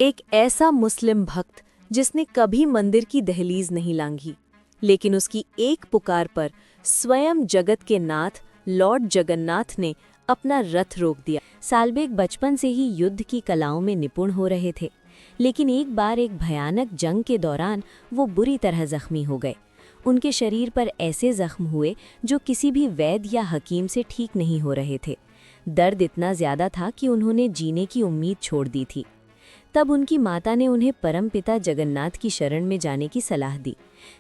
एक ऐसा मुस्लिम भक्त जिसने कभी मंदिर की दहलीज नहीं लांघी, लेकिन उसकी एक पुकार पर स्वयं जगत के नाथ लॉर्ड जगन्नाथ ने अपना रथ रोक दिया। सालबेग बचपन से ही युद्ध की कलाओं में निपुण हो रहे थे, लेकिन एक बार एक भयानक जंग के दौरान वो बुरी तरह जख्मी हो गए। उनके शरीर पर ऐसे जख्म हुए जो किसी भी वैद्य या हकीम से ठीक नहीं हो रहे थे। दर्द इतना ज्यादा था कि उन्होंने जीने की उम्मीद छोड़ दी थी। तब उनकी माता ने उन्हें परमपिता जगन्नाथ की शरण में जाने की सलाह दी।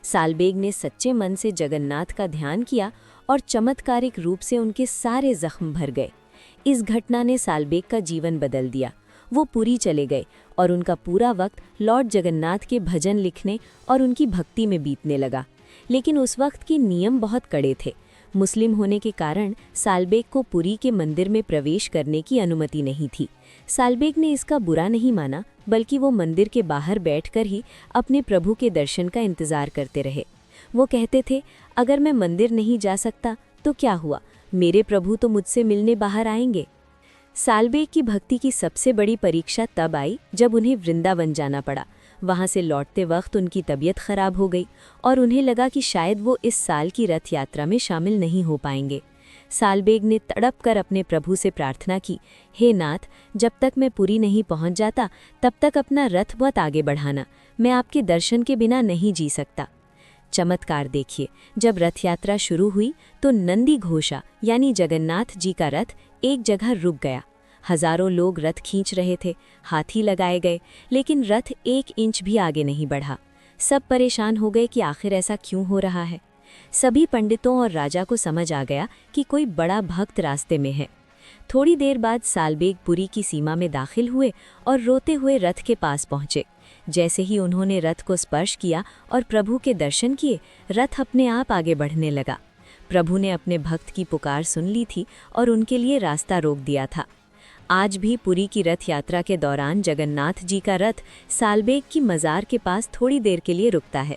सालबेग ने सच्चे मन से जगन्नाथ का ध्यान किया और चमत्कारिक रूप से उनके सारे जख्म भर गए। इस घटना ने सालबेग का जीवन बदल दिया। वो पुरी चले गए और उनका पूरा वक्त लॉर्ड जगन्नाथ के भजन लिखने और उनकी भक्ति में बीतने लगा। लेकिन उस वक्त के नियम बहुत कड़े थे। मुस्लिम होने के कारण सालबेग को पुरी के मंदिर में प्रवेश करने की अनुमति नहीं थी। सालबेग ने इसका बुरा नहीं माना, बल्कि वो मंदिर के बाहर बैठकर ही अपने प्रभु के दर्शन का इंतजार करते रहे। वो कहते थे, अगर मैं मंदिर नहीं जा सकता तो क्या हुआ, मेरे प्रभु तो मुझसे मिलने बाहर आएंगे। सालबेग की भक्ति की सबसे बड़ी परीक्षा तब आई जब उन्हें वृंदावन जाना पड़ा। वहां से लौटते वक्त उनकी तबीयत खराब हो गई और उन्हें लगा कि शायद वो इस साल की रथ यात्रा में शामिल नहीं हो पाएंगे। सालबेग ने तड़प कर अपने प्रभु से प्रार्थना की, हे नाथ, जब तक मैं पुरी नहीं पहुंच जाता तब तक अपना रथ बहुत आगे बढ़ाना, मैं आपके दर्शन के बिना नहीं जी सकता। चमत्कार देखिए, जब रथ यात्रा शुरू हुई तो नंदी घोषा यानी जगन्नाथ जी का रथ एक जगह रुक गया। हजारों लोग रथ खींच रहे थे, हाथी लगाए गए, लेकिन रथ 1 इंच भी आगे नहीं बढ़ा। सब परेशान हो गए कि आखिर ऐसा क्यों हो रहा है। सभी पंडितों और राजा को समझ आ गया कि कोई बड़ा भक्त रास्ते में है। थोड़ी देर बाद सालबेग पुरी की सीमा में दाखिल हुए और रोते हुए रथ के पास पहुंचे। जैसे ही उन्होंने रथ को स्पर्श किया और प्रभु के दर्शन किए, रथ अपने आप आगे बढ़ने लगा। प्रभु ने अपने भक्त की पुकार सुन ली थी और उनके लिए रास्ता रोक दिया था। आज भी पुरी की रथ यात्रा के दौरान जगन्नाथ जी का रथ सालबेग की मज़ार के पास थोड़ी देर के लिए रुकता है।